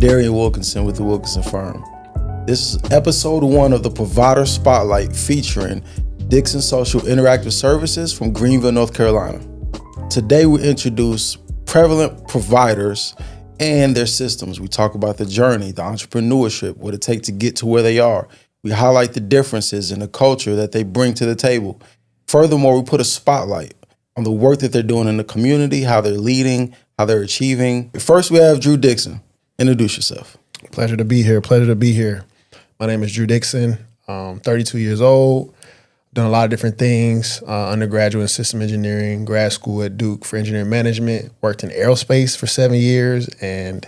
Daryan Wilkinson with the Wilkinson firm. This is episode 1 of the Provider Spotlight featuring Dixon Social Interactive Services from Greenville, North Carolina. Today we introduce prevalent providers and their systems. We talk about the journey, the entrepreneurship, what it takes to get to where they are. We highlight the differences in the culture that they bring to the table. Furthermore, we put a spotlight on the work that they're doing in the community, how they're leading, how they're achieving. First, we have Drew Dixon. Introduce yourself. Pleasure to be here. My name is Drew Dixon. 32 years old. Done a lot of different things. Undergraduate in system engineering, grad school at Duke for engineering management. Worked in aerospace for 7 years, and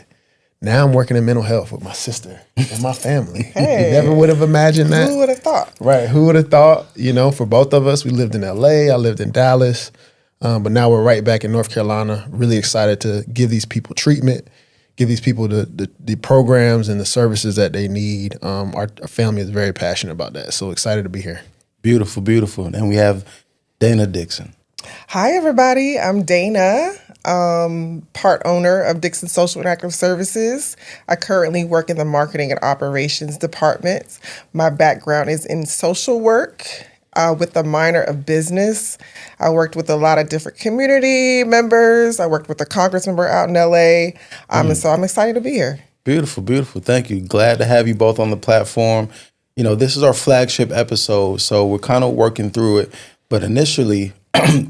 now I'm working in mental health with my sister and my family. Hey, never would have imagined that. Who would have thought? Right. Who would have thought? You know, for both of us, we lived in LA. I lived in Dallas. But now we're right back in North Carolina. Really excited to give these people treatment, give these people the programs and the services that they need. Our family is very passionate about that. So excited to be here. Beautiful, beautiful. And we have Dana Dixon. Hi, everybody. I'm Dana, part owner of Dixon Social Interactive Services. I currently work in the marketing and operations departments. My background is in social work with a minor of business. I worked with a lot of different community members. I worked with a Congress member out in LA. And so I'm excited to be here. Beautiful, beautiful. Thank you. Glad to have you both on the platform. You know, this is our flagship episode, so we're kind of working through it. But initially,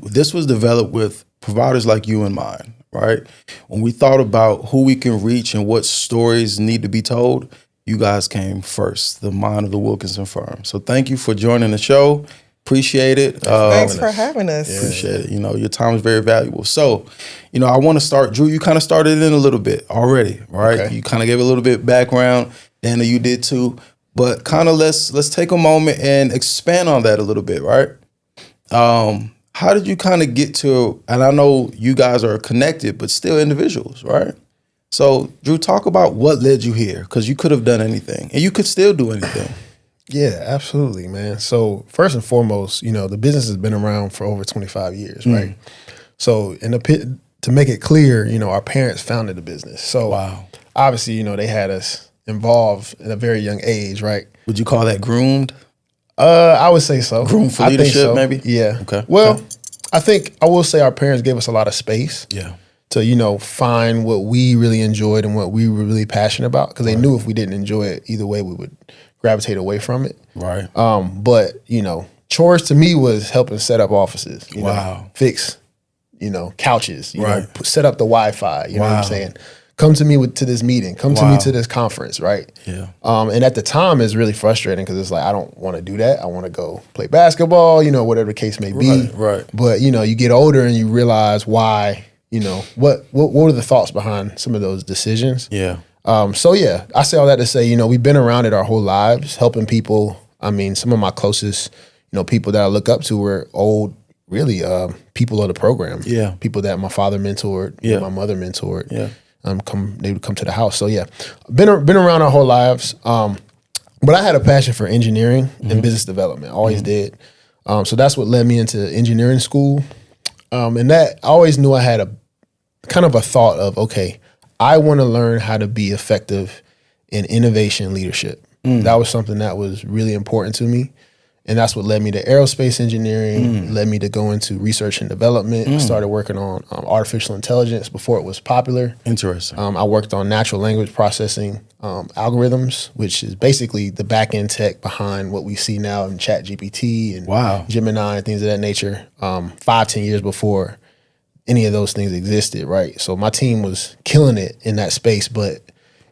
this was developed with providers like you in mind, right? When we thought about who we can reach and what stories need to be told, you guys came first, the mind of the Wilkinson firm. So thank you for joining the show. Appreciate it. Thanks for having us. Yeah. Appreciate it. You know, your time is very valuable. So, you know, I want to start, Drew, you kind of started in a little bit already, right? Okay. You kind of gave a little bit background. Dana, you did too. But kind of let's take a moment and expand on that a little bit, right? How did you kind of get to, and I know you guys are connected, but still individuals, right? So, Drew, talk about what led you here, because you could have done anything, and you could still do anything. Yeah, absolutely, man. So first and foremost, you know, the business has been around for over 25 years, right? So to make it clear, you know, our parents founded the business. So Wow. obviously, you know, they had us involved at a very young age, right? Would you call that groomed? I would say so. Groomed for I think leadership, so. maybe? Yeah. Okay. Well, Okay. I think I will say our parents gave us a lot of space Yeah. to, you know, find what we really enjoyed and what we were really passionate about, because they knew if we didn't enjoy it, either way, we would gravitate away from it. Right. But, you know, chores to me was helping set up offices, you Wow. know, fix, you know, couches, you know, Right. set up the Wi-Fi, you know what Wow. I'm saying? Come to me to this meeting, come to Wow. me to this conference, right? Yeah. And at the time, it's really frustrating because it's like, I don't want to do that. I want to go play basketball, you know, whatever the case may be. Right. But, you know, you get older and you realize why, you know, what are the thoughts behind some of those decisions? Yeah. So yeah, I say all that to say, you know, we've been around it our whole lives, helping people. I mean, some of my closest, you know, people that I look up to were old, really, people of the program. Yeah. People that my father mentored, Yeah. my mother mentored. Yeah. They would come to the house. So yeah, been around our whole lives. But I had a passion for engineering and business development. Always did. So that's what led me into engineering school. And that I always knew I had a kind of a thought of, okay, I want to learn how to be effective in innovation leadership. That was something that was really important to me. And that's what led me to aerospace engineering, led me to go into research and development. I started working on artificial intelligence before it was popular. Interesting. I worked on natural language processing algorithms, which is basically the back-end tech behind what we see now in ChatGPT and Wow. Gemini and things of that nature, 5-10 years before any of those things existed, right? So my team was killing it in that space, but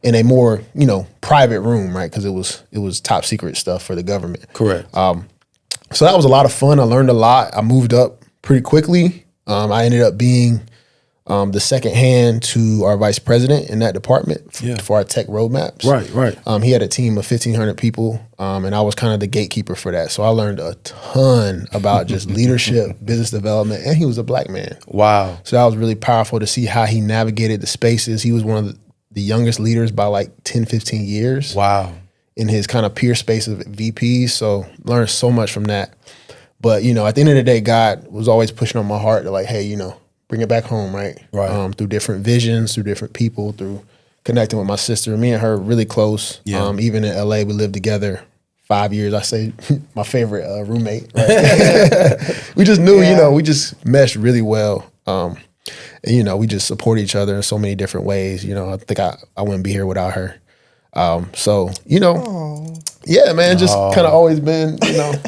in a more, you know, private room, right? Because it was top secret stuff for the government. Correct. So that was a lot of fun. I learned a lot. I moved up pretty quickly. I ended up being the second hand to our vice president in that department for our tech roadmaps. Right. He had a team of 1,500 people, and I was kind of the gatekeeper for that. So I learned a ton about just leadership, business development, and he was a black man. Wow. So that was really powerful to see how he navigated the spaces. He was one of the youngest leaders by like 10, 15 years. Wow. In his kind of peer space of VPs. So learned so much from that. But, you know, at the end of the day, God was always pushing on my heart to like, hey, you know, bring it back home, right? Right. Through different visions, through different people, through connecting with my sister. Me and her really close. Yeah. Even in LA, we lived together 5 years. I say my favorite roommate. Right? We just knew, we just meshed really well. And, we just support each other in so many different ways. I think I wouldn't be here without her. Yeah, man, just kind of always been,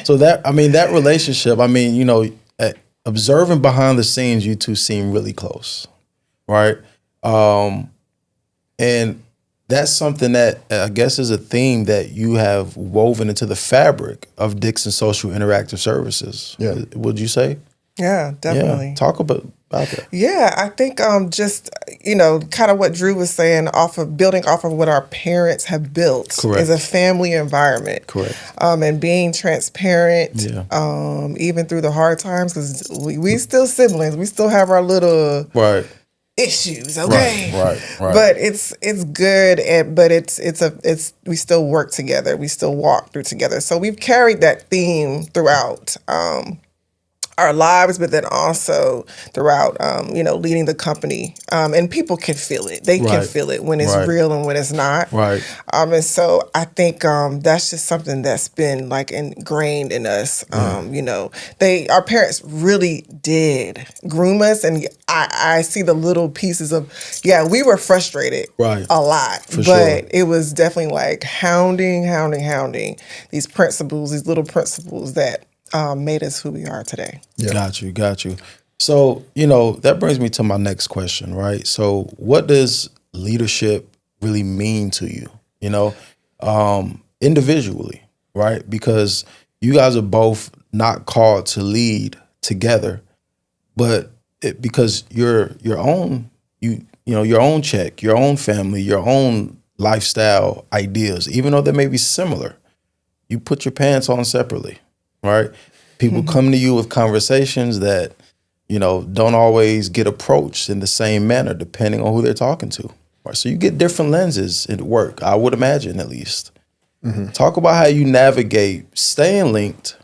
So that relationship, observing behind the scenes, you two seem really close, right? And that's something that I guess is a theme that you have woven into the fabric of Dixon Social Interactive Services. Yeah. Would you say? Yeah, definitely. Yeah. Talk about that. Yeah, I think just, kind of what Drew was saying, building off of what our parents have built. Correct. Is a family environment. Correct. And being transparent, even through the hard times, because we still siblings. We still have our little issues, okay? Right. But it's good, but we still work together. We still walk through together. So we've carried that theme throughout our lives, but then also throughout, leading the company. And people can feel it. They can feel it when it's real and when it's not. Right. And so I think that's just something that's been like ingrained in us. Our parents really did groom us, and I see the little pieces of, we were frustrated a lot, but it was definitely like hounding these little principles that made us who we are today. Yeah. Got you. So, that brings me to my next question, right? So what does leadership really mean to you, individually, right? Because you guys are both not called to lead together, but because your own check, your own family, your own lifestyle ideas, even though they may be similar, you put your pants on separately. Right? People come to you with conversations that, don't always get approached in the same manner, depending on who they're talking to. Right? So you get different lenses at work, I would imagine, at least. Talk about how you navigate staying linked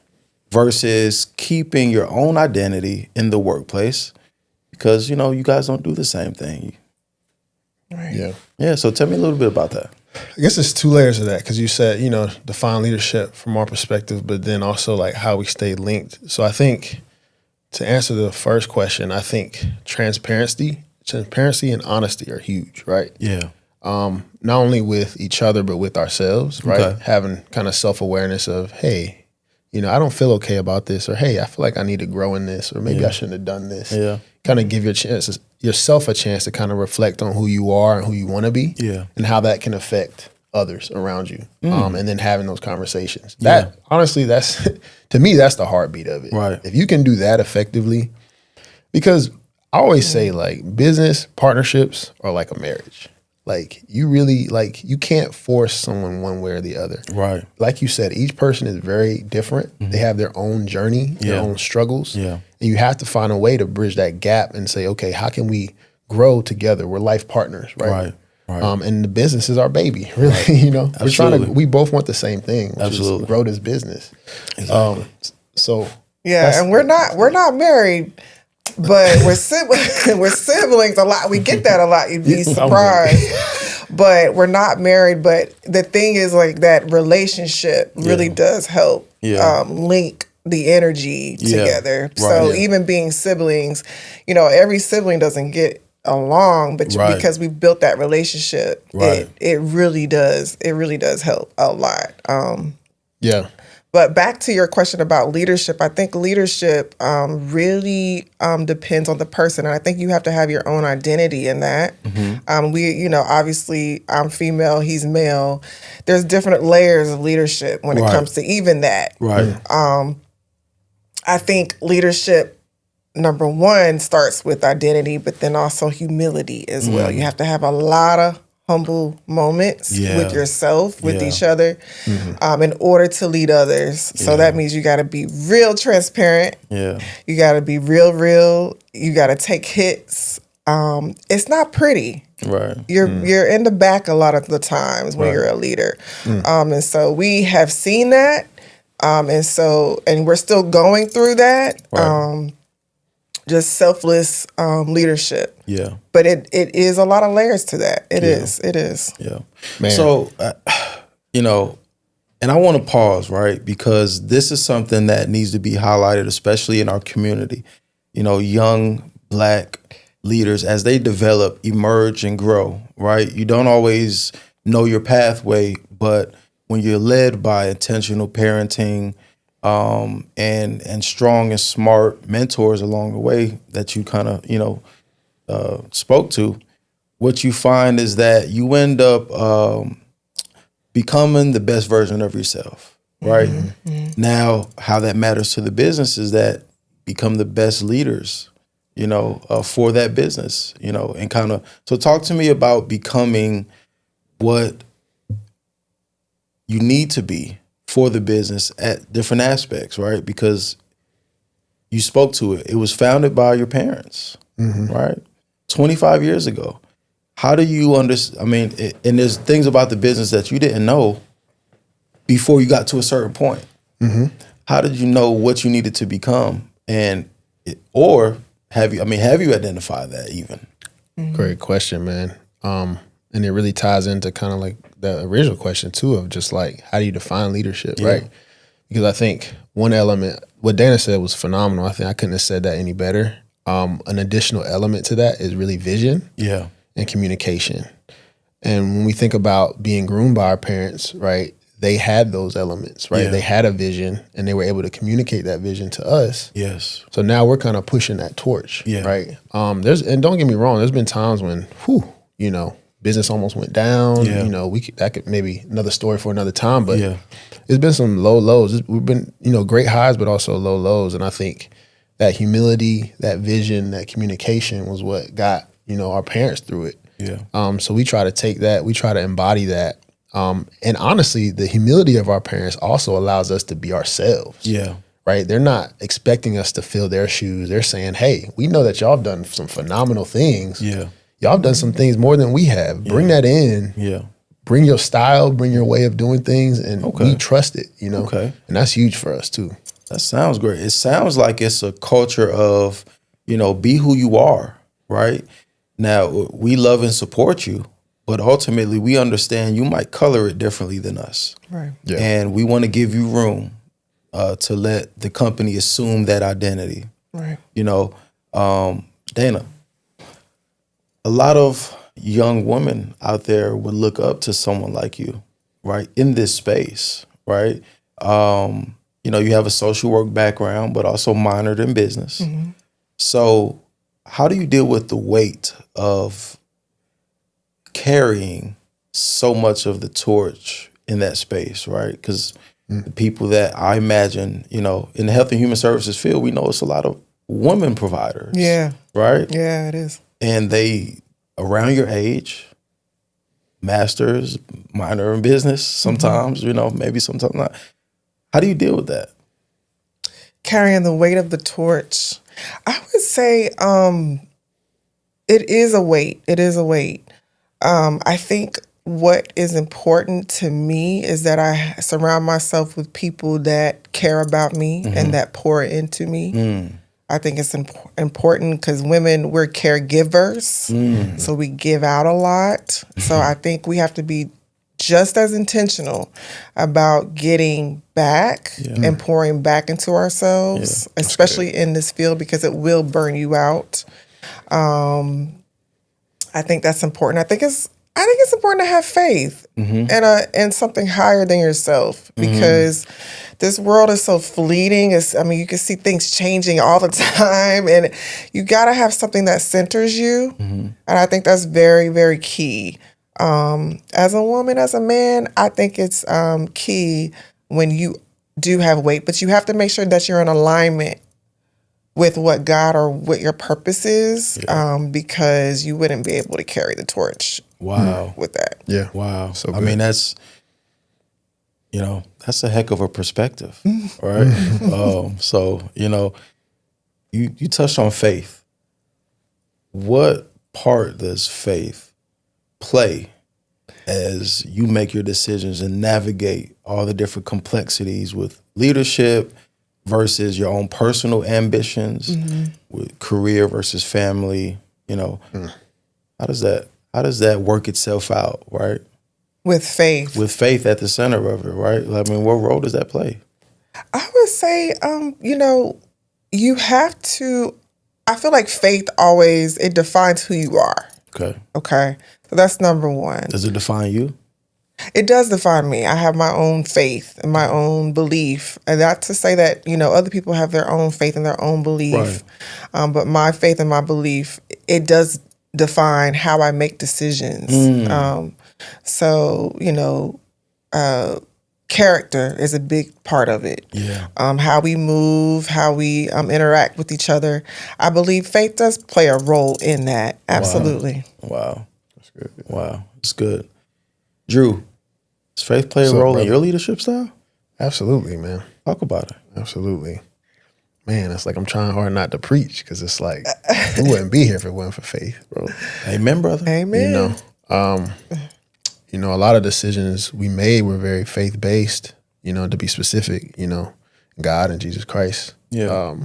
versus keeping your own identity in the workplace, because, you guys don't do the same thing. Right. Yeah. So tell me a little bit about that. I guess there's two layers of that, because you said, define leadership from our perspective, but then also like how we stay linked. So I think to answer the first question, I think transparency and honesty are huge, right? Yeah. Not only with each other, but with ourselves, right? Okay. Having kind of self-awareness of, hey, I don't feel okay about this, or hey, I feel like I need to grow in this, or maybe I shouldn't have done this. Yeah. Kind of give yourself a chance to kind of reflect on who you are and who you want to be, and how that can affect others around you. And then having those conversations. That honestly, that's to me, that's the heartbeat of it. Right. If you can do that effectively, because I always say like business partnerships are like a marriage. Like you can't force someone one way or the other. Right. Like you said, each person is very different. They have their own journey, their own struggles. Yeah. And you have to find a way to bridge that gap and say, okay, how can we grow together? We're life partners, right? Right. And the business is our baby, really. Absolutely. We both want the same thing, which Absolutely. is grow this business. Exactly. And we're not married, but we're siblings a lot. We get that a lot. You'd be surprised. But we're not married. But the thing is, like, that relationship really does help link the energy together. Right. So even being siblings, every sibling doesn't get along, but because we've built that relationship, it really does help a lot. But back to your question about leadership, I think leadership really depends on the person. And I think you have to have your own identity in that. Obviously I'm female, he's male. There's different layers of leadership when it comes to even that. Right. I think leadership, number one, starts with identity, but then also humility as well. You have to have a lot of humble moments with yourself, with each other, in order to lead others. So that means you got to be real transparent. Yeah. You got to be real. You got to take hits. It's not pretty. Right. You're in the back a lot of the times when you're a leader. And so we have seen that. And we're still going through that. just selfless leadership. Yeah. But it is a lot of layers to that. It is. Yeah. Man. So, you know, and I want to pause, right? Because this is something that needs to be highlighted, especially in our community. You know, young Black leaders, as they develop, emerge, and grow, right? You don't always know your pathway, but when you're led by intentional parenting and strong and smart mentors along the way that you kind of, spoke to, what you find is that you end up becoming the best version of yourself, right? Mm-hmm. Now, how that matters to the business is that become the best leaders, for that business, and kind of, so talk to me about becoming what you need to be for the business at different aspects, right? Because you spoke to it. It was founded by your parents, right? 25 years ago. How do you understand? I mean, and there's things about the business that you didn't know before you got to a certain point. Mm-hmm. How did you know what you needed to become? Or have you identified that even? Mm-hmm. Great question, man. And it really ties into kind of like the original question too, of just like, how do you define leadership, right? Because I think one element, what Dana said was phenomenal. I think I couldn't have said that any better. An additional element to that is really vision and communication. And when we think about being groomed by our parents, right, they had those elements, right? Yeah. They had a vision and they were able to communicate that vision to us. Yes. So now we're kind of pushing that torch, right? And don't get me wrong, there's been times when, business almost went down. Yeah. That could maybe another story for another time, but it's been some low lows. We've been, great highs, but also low lows. And I think that humility, that vision, that communication was what got, our parents through it. Yeah. So we try to take that, we try to embody that. And honestly, the humility of our parents also allows us to be ourselves. Yeah. Right? They're not expecting us to fill their shoes. They're saying, hey, we know that y'all have done some phenomenal things. Yeah. Y'all have done some things more than we have. Bring that in. Yeah. Bring your style, bring your way of doing things, and we trust it, Okay. And that's huge for us too. That sounds great. It sounds like it's a culture of, be who you are, right? Now, we love and support you, but ultimately we understand you might color it differently than us. Right. Yeah. And we want to give you room to let the company assume that identity. Right. Dana, a lot of young women out there would look up to someone like you, right? In this space, right? You have a social work background, but also minored in business. Mm-hmm. So how do you deal with the weight of carrying so much of the torch in that space, right? Because the people that I imagine, in the health and human services field, we know it's a lot of women providers. Yeah. Right? Yeah, it is. And they, around your age, masters, minor in business, sometimes, maybe sometimes not. How do you deal with that? Carrying the weight of the torch. I would say it is a weight. It is a weight. I think what is important to me is that I surround myself with people that care about me and that pour into me. I think it's important because women, we're caregivers, so we give out a lot. So I think we have to be just as intentional about getting back and pouring back into ourselves, especially in this field, because it will burn you out. I think that's important. I think it's important to have faith in something higher than yourself, because this world is so fleeting. You can see things changing all the time, and you got to have something that centers you. And I think that's very, very key. As a woman, as a man, I think it's key when you do have weight, but you have to make sure that you're in alignment with what God or what your purpose is, because you wouldn't be able to carry the torch. Wow. With that. Yeah. Wow. So I mean, that's a heck of a perspective, right? So, you touched on faith. What part does faith play as you make your decisions and navigate all the different complexities with leadership, versus your own personal ambitions, with career versus family, how does that work itself out, right? With faith. With faith at the center of it, right? I mean, what role does that play? I would say, you have to, I feel like faith always, it defines who you are. Okay. So that's number one. Does it define you? It does define me. I have my own faith and my own belief. And not to say that, other people have their own faith and their own belief. Right. But my faith and my belief, it does define how I make decisions. Character is a big part of it. Yeah. How we move, how we interact with each other. I believe faith does play a role in that. Absolutely. Wow. That's good. Wow. That's good. Drew, does faith play a role in your leadership style? Absolutely, man. Talk about it. Absolutely. Man, it's like I'm trying hard not to preach because it's like we wouldn't be here if it wasn't for faith, bro. Amen, brother. Amen. A lot of decisions we made were very faith-based, to be specific, God and Jesus Christ. Yeah.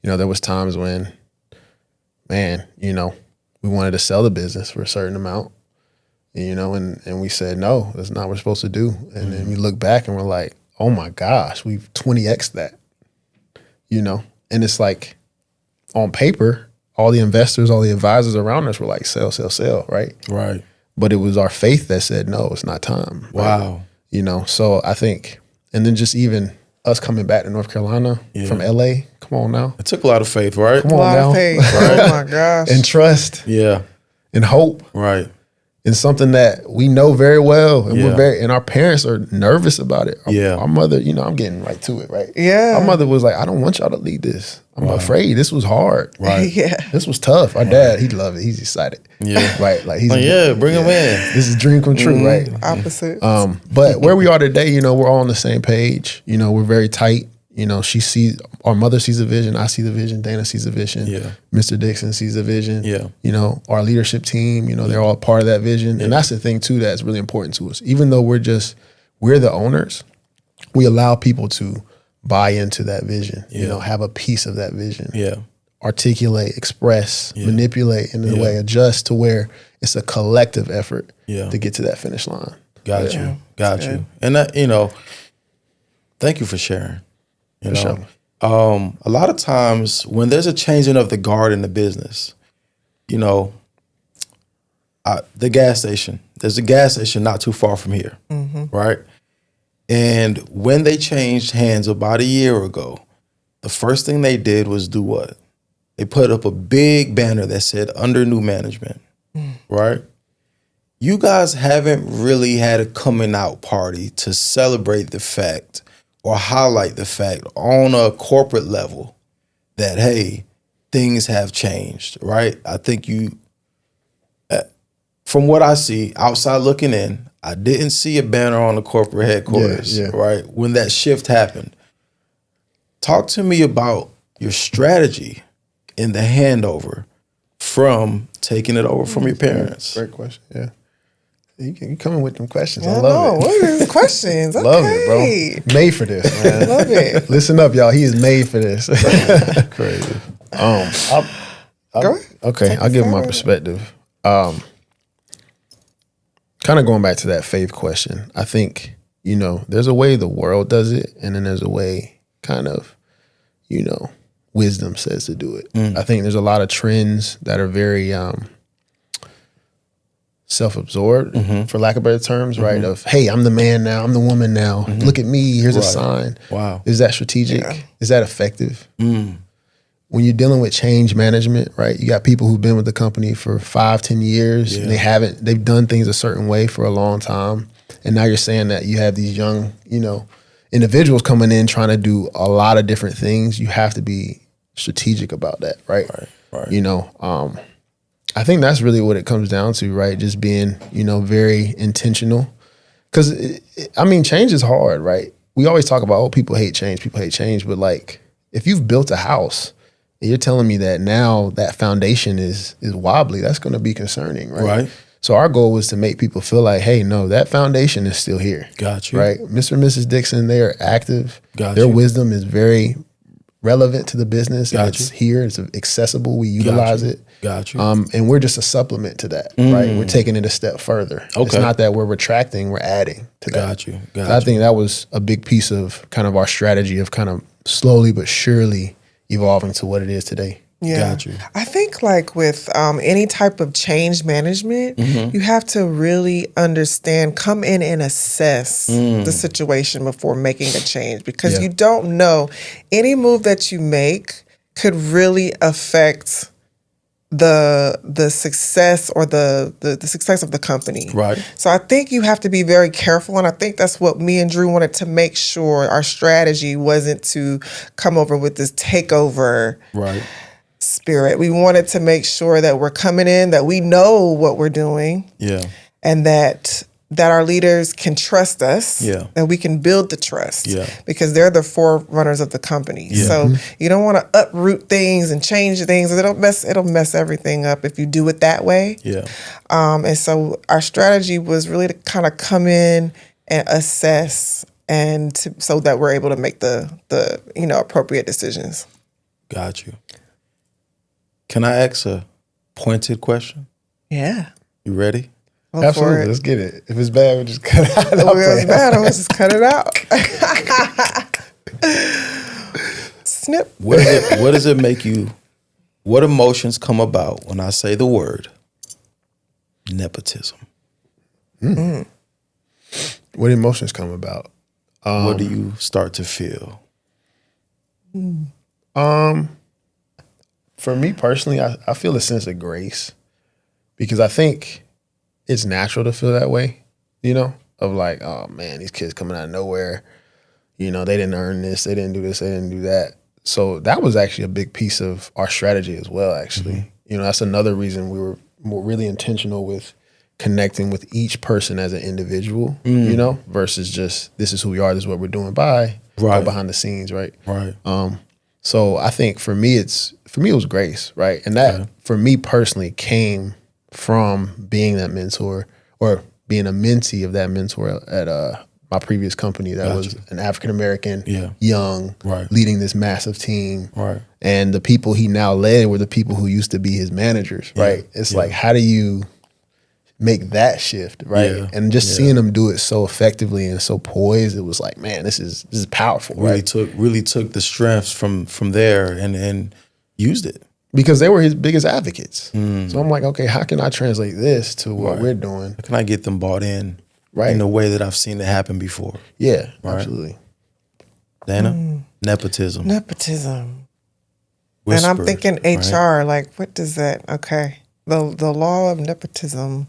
There was times when, man, we wanted to sell the business for a certain amount, and we said, no, that's not what we're supposed to do. And then we look back and we're like, oh my gosh, we've 20X'd that, and it's like on paper, all the investors, all the advisors around us were like, sell, right? Right. But it was our faith that said, no, it's not time. Wow. Right? So I think, and then just even us coming back to North Carolina from LA, come on now. It took a lot of faith, right? Come on now. A lot of faith. Right. Oh my gosh. And trust. Yeah. And hope. Right. In something that we know very well. And and our parents are nervous about it. Our mother, I'm getting right to it, right? Yeah. Our mother was like, I don't want y'all to lead this. I'm afraid. This was hard. Right. Yeah. This was tough. Our dad, he loved it. He's excited. Yeah. Right. Like he's bring him in. This is a dream come true, right? Opposite. But where we are today, we're all on the same page. We're very tight. Our mother sees a vision. I see the vision. Dana sees a vision. Yeah. Mr. Dixon sees a vision. Yeah. Our leadership team, they're all part of that vision. And that's the thing too, that's really important to us. Even though we're the owners, we allow people to buy into that vision, have a piece of that vision. Yeah. Articulate, express, manipulate in a way, adjust to where it's a collective effort to get to that finish line. Got you. And that, thank you for sharing. Sure. A lot of times when there's a changing of the guard in the business, the gas station, there's a gas station not too far from here, right? And when they changed hands about a year ago, the first thing they did was do what? They put up a big banner that said under new management, right? You guys haven't really had a coming out party to celebrate the fact or highlight the fact on a corporate level that, hey, things have changed, right? I think from what I see outside looking in, I didn't see a banner on the corporate headquarters, right? When that shift happened. Talk to me about your strategy in the handover from taking it over from your parents. Great question, yeah. You coming with them questions. I love it. What are these questions? Okay. Love it, bro. Made for this, man. Love it. Listen up, y'all. He is made for this. Crazy. Go ahead. Okay, I'll give my perspective. Kind of going back to that faith question. I think, there's a way the world does it, and then there's a way kind of, wisdom says to do it. I think there's a lot of trends that are very self-absorbed, for lack of better terms, right? Of, hey, I'm the man now, I'm the woman now. Look at me, here's a sign. Wow. Is that strategic? Yeah. Is that effective? When you're dealing with change management, right? You got people who've been with the company for 5-10 years and they've done things a certain way for a long time. And now you're saying that you have these young, individuals coming in trying to do a lot of different things. You have to be strategic about that, right? Right. I think that's really what it comes down to, right? Just being, very intentional. Because, change is hard, right? We always talk about, people hate change. But, like, if you've built a house and you're telling me that now that foundation is wobbly, that's going to be concerning, right? So our goal was to make people feel like, hey, no, that foundation is still here. Got you. Right? Mr. and Mrs. Dixon, they are active. Got Their you. wisdom is very relevant to the business. Got And it's you. here. It's accessible. We utilize it. Got you. And we're just a supplement to that, right? We're taking it a step further. It's Okay. not that we're retracting, we're adding to that. Got you. Got So I you. think that was a big piece of kind of our strategy of kind of slowly but surely evolving to what it is today. Yeah. Got you. I think like with any type of change management, Mm-hmm. you have to really understand, come in and assess the situation before making a change, because Yeah. you don't know, any move that you make could really affect the success or the success of the company. Right. So I think you have to be very careful, and I think that's what me and Drew wanted to make sure our strategy wasn't to come over with this takeover Right. spirit. We wanted to make sure that we're coming in, that we know what we're doing, Yeah. and that our leaders can trust us, Yeah. and we can build the trust, Yeah. because they're the forerunners of the company. Yeah. So you don't want to uproot things and change things. It'll mess everything up if you do it that way. Yeah. And so our strategy was really to kind of come in and assess, and so that we're able to make the appropriate decisions. Got you. Can I ask a pointed question? Yeah. You ready? Go for Absolutely. it. Let's get it. If it's bad, we'll just cut it out. If it's bad, I'm gonna just cut it out. Snip. What does it make you? What emotions come about when I say the word nepotism? What emotions come about? What do you start to feel? For me personally, I feel a sense of grace, because I think it's natural to feel that way, of like, oh man, these kids coming out of nowhere, they didn't earn this, they didn't do this, they didn't do that. So that was actually a big piece of our strategy as well, actually. That's another reason we were really intentional with connecting with each person as an individual, versus just, this is who we are, this is what we're doing, bye, Right. go behind the scenes, right? Right. So I think for me it was grace, right? And that for me personally came from being that mentor, or being a mentee of that mentor at my previous company that was an African American, young, Right. leading this massive team. Right. And the people he now led were the people who used to be his managers, right? It's like, how do you make that shift, right? Yeah. And just seeing them do it so effectively and so poised, it was like, man, this is powerful, right? Really took the strengths from there and used it. Because they were his biggest advocates. So I'm like, okay, how can I translate this to what we're doing? How can I get them bought in Right. in the way that I've seen it happen before? Yeah, Right. absolutely. Dana? Nepotism. Nepotism. Whispered, And I'm thinking right? HR, like, what does that? Okay, the law of nepotism.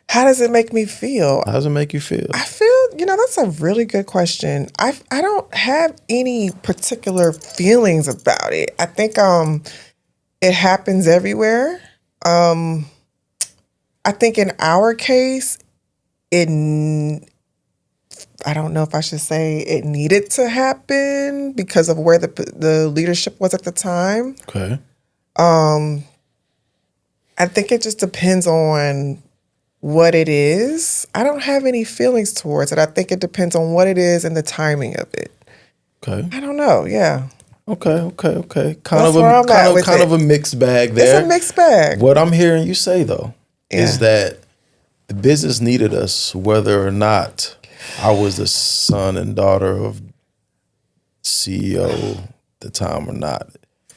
How does it make me feel? How does it make you feel? I feel, that's a really good question. I don't have any particular feelings about it. I think it happens everywhere. I think in our case, I don't know if I should say it needed to happen because of where the leadership was at the time. Okay. I think it just depends on what it is. I don't have any feelings towards it. I think it depends on what it is and the timing of it. Okay. I don't know. Yeah. Okay. Kind That's where I'm at with of it. a mixed bag there. It's a mixed bag. What I'm hearing you say though is Yeah. that the business needed us whether or not I was the son and daughter of CEO at the time or not.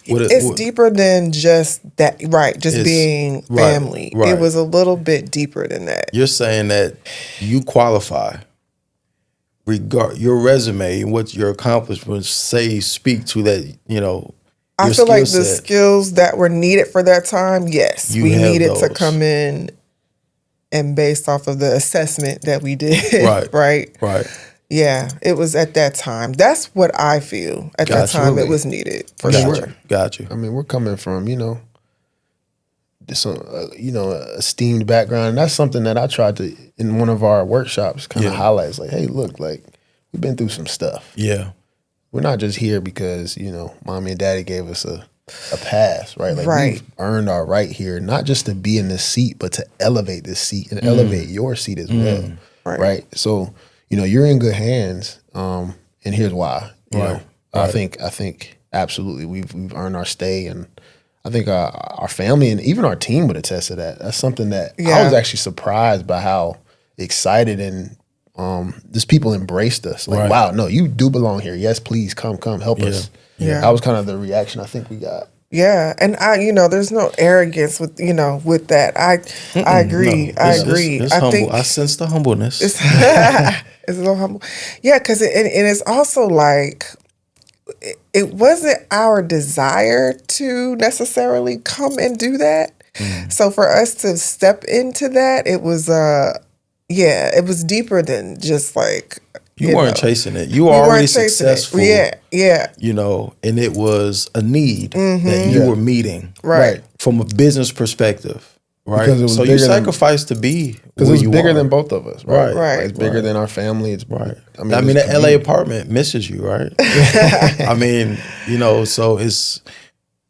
It's deeper than just that, right? Just It's- being right, family. right. It was a little bit deeper than that. You're saying that you qualify. Your resume and what your accomplishments speak to that, I your feel like skill the set. skills that were needed for that time, yes, You we have needed to those. come in and based off of the assessment that we did, Right. right? Yeah, it was at that time. That's what I feel. At that Gotcha. time, it was needed for sure. Got you. I mean, we're coming from, some, esteemed background. And that's something that I tried to, in one of our workshops, kind of highlight. It's like, hey, look, like, we've been through some stuff. Yeah. We're not just here because, mommy and daddy gave us a a pass, right? Like Right. we've earned our right here, not just to be in this seat, but to elevate this seat and elevate your seat as well, right? So, you know, you're in good hands, and here's why. You know, I think absolutely we've earned our stay, and I think our family and even our team would attest to that. That's something that I was actually surprised by how excited and just people embraced us. Like, wow, no, you do belong here. Yes, please come help us. Yeah. That was kind of the reaction I think we got. Yeah, and there's no arrogance with that. I agree. No, I agree. It's I humble. think I sense the humbleness. it's a little humble. Yeah, because and it's also like it wasn't our desire to necessarily come and do that. So for us to step into that, it was it was deeper than just like you weren't chasing it. You were already successful. Yeah. You know, and it was a need that you were meeting. Right. From a business perspective. Right. Because it was so you sacrificed to be because where it was you bigger are. than both of us. Right. Right. Like, it's bigger than our family. It's right. I mean, that LA apartment misses you, right? I mean, you know, so it's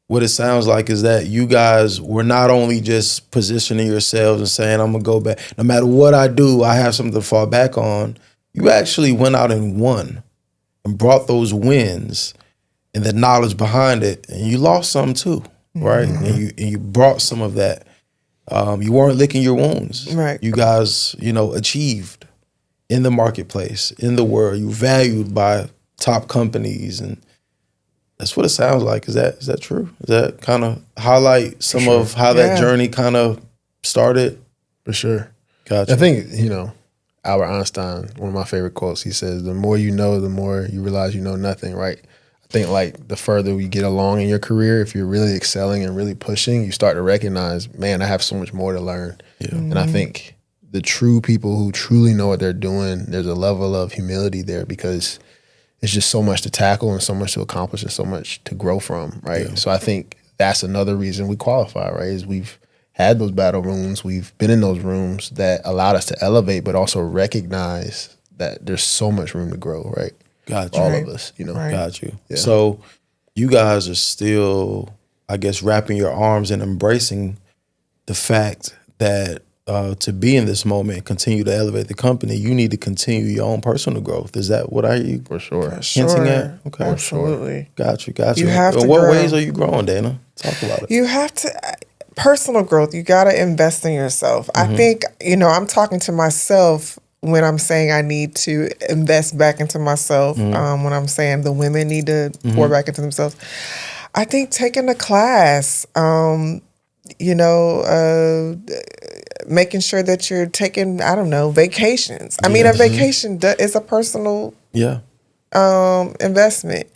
what it sounds like is that you guys were not only just positioning yourselves and saying, I'm gonna go back, no matter what I do, I have something to fall back on. You actually went out and won and brought those wins and the knowledge behind it, and you lost some too, right? And you brought some of that. You weren't licking your wounds. Right. You guys, achieved in the marketplace, in the world. You valued by top companies, and that's what it sounds like. Is that true? Does that kind of highlight some of how that journey kind of started? For sure. Gotcha. I think, Albert Einstein, one of my favorite quotes, he says, the more you know, the more you realize you know nothing, right? I think like the further we get along in your career, if you're really excelling and really pushing, you start to recognize, man, I have so much more to learn. Yeah. And I think the true people who truly know what they're doing, there's a level of humility there because it's just so much to tackle and so much to accomplish and so much to grow from, right? Yeah. So I think that's another reason we qualify, right? Is we've had those battle rooms, we've been in those rooms that allowed us to elevate, but also recognize that there's so much room to grow, right? Got you. All of us, Right. Got you. Yeah. So you guys are still, I guess, wrapping your arms and embracing the fact that to be in this moment and continue to elevate the company, you need to continue your own personal growth. Is that what I hear you For sure. hinting at? Okay. Absolutely. Got you. You have to In what grow. ways are you growing, Dana? Talk about it. You have to personal growth. You got to invest in yourself. I think, I'm talking to myself when I'm saying I need to invest back into myself, when I'm saying the women need to pour back into themselves. I think taking a class, making sure that you're taking, vacations. I mean, a vacation is a personal investment.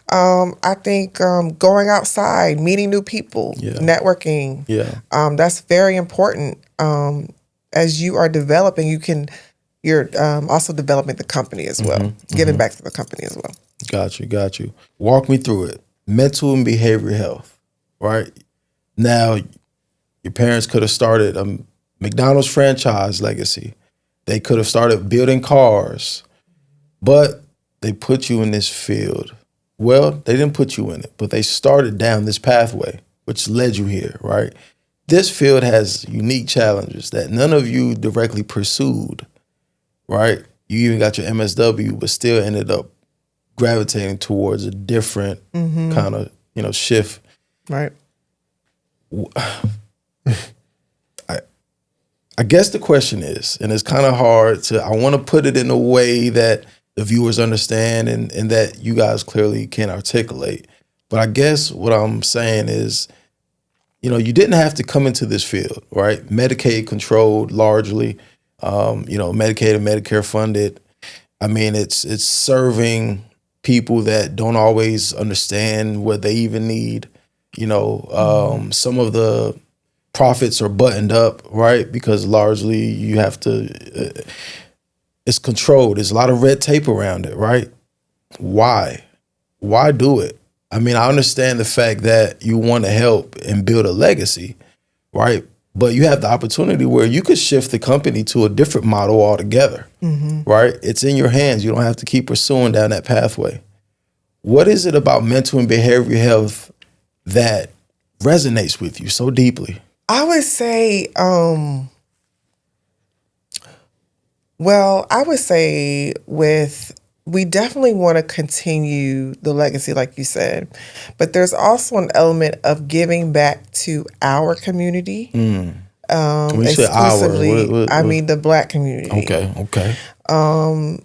I think going outside, meeting new people, networking. Yeah. That's very important. As you are developing, you're also developing the company as well, giving back to the company as well. Got you. Walk me through it. Mental and behavioral health, right? Now, your parents could have started a McDonald's franchise legacy. They could have started building cars, but they put you in this field. Well, they didn't put you in it, but they started down this pathway, which led you here, right? This field has unique challenges that none of you directly pursued, right? You even got your MSW, but still ended up gravitating towards a different kind of, shift. Right. I guess the question is, and it's kind of hard I want to put it in a way that the viewers understand and that you guys clearly can articulate. But I guess what I'm saying is, you didn't have to come into this field, right? Medicaid controlled largely, Medicaid and Medicare funded. I mean, it's serving people that don't always understand what they even need. Some of the profits are buttoned up, right? Because largely you have to, it's controlled. There's a lot of red tape around it, right? Why do it? I mean, I understand the fact that you want to help and build a legacy, right? But you have the opportunity where you could shift the company to a different model altogether, right? It's in your hands. You don't have to keep pursuing down that pathway. What is it about mental and behavioral health that resonates with you so deeply? I would say, we definitely want to continue the legacy, like you said, but there's also an element of giving back to our community. When you say Exclusively, what? I mean the Black community. Okay. And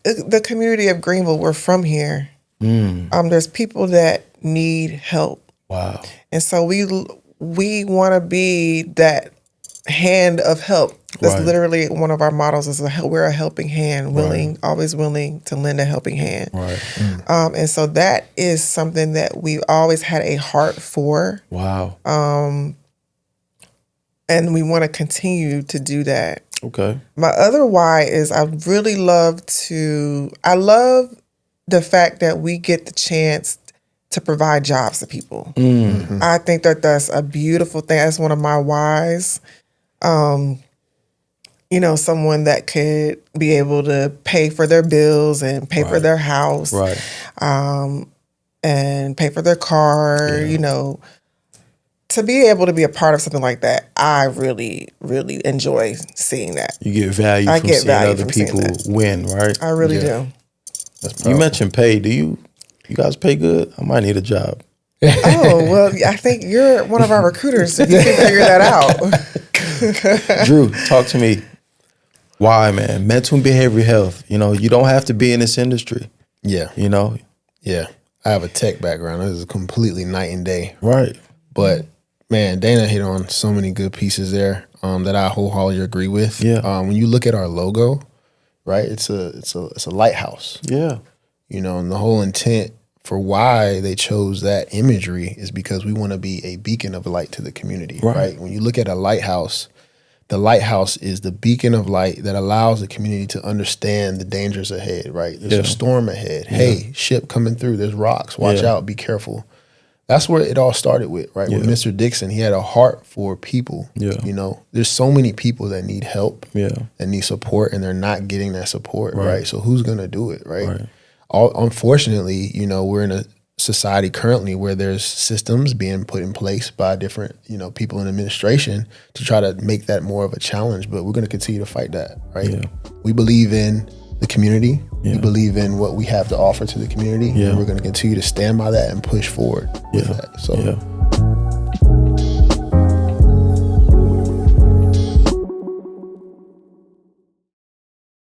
the community of Greenville. We're from here. There's people that need help. Wow. And so we want to be that hand of help. That's Right. literally one of our models is we're a helping hand, always willing to lend a helping hand. Right. And so that is something that we've always had a heart for. Wow. And we want to continue to do that. Okay. My other why is I love the fact that we get the chance to provide jobs to people. I think that that's a beautiful thing. That's one of my whys. Someone that could be able to pay for their bills and pay for their house, Right. and pay for their car, to be able to be a part of something like that, I really, really enjoy seeing that. You get value from seeing other people win, right? I really do. That's You mentioned pay. Do you guys pay good? I might need a job. Oh, well, I think you're one of our recruiters, so you can figure that out. Drew, talk to me. Why, man? Mental and behavioral health. You don't have to be in this industry. Yeah. Yeah. I have a tech background. This is completely night and day. Right. But man, Dana hit on so many good pieces there that I wholeheartedly agree with. Yeah. When you look at our logo, right, it's a lighthouse. Yeah. And the whole intent for why they chose that imagery is because we want to be a beacon of light to the community. Right. When you look at a lighthouse, the lighthouse is the beacon of light that allows the community to understand the dangers ahead, right? There's a storm ahead. Yeah. Hey, ship coming through. There's rocks. Watch out. Be careful. That's where it all started with, right? With Mr. Dixon, he had a heart for people. Yeah. There's so many people that need help, that need support, and they're not getting that support, right? So who's going to do it, right? Unfortunately, we're in a society currently where there's systems being put in place by different, people in administration to try to make that more of a challenge, but we're going to continue to fight that, right? Yeah. We believe in the community. Yeah. We believe in what we have to offer to the community. Yeah. And we're going to continue to stand by that and push forward with that. So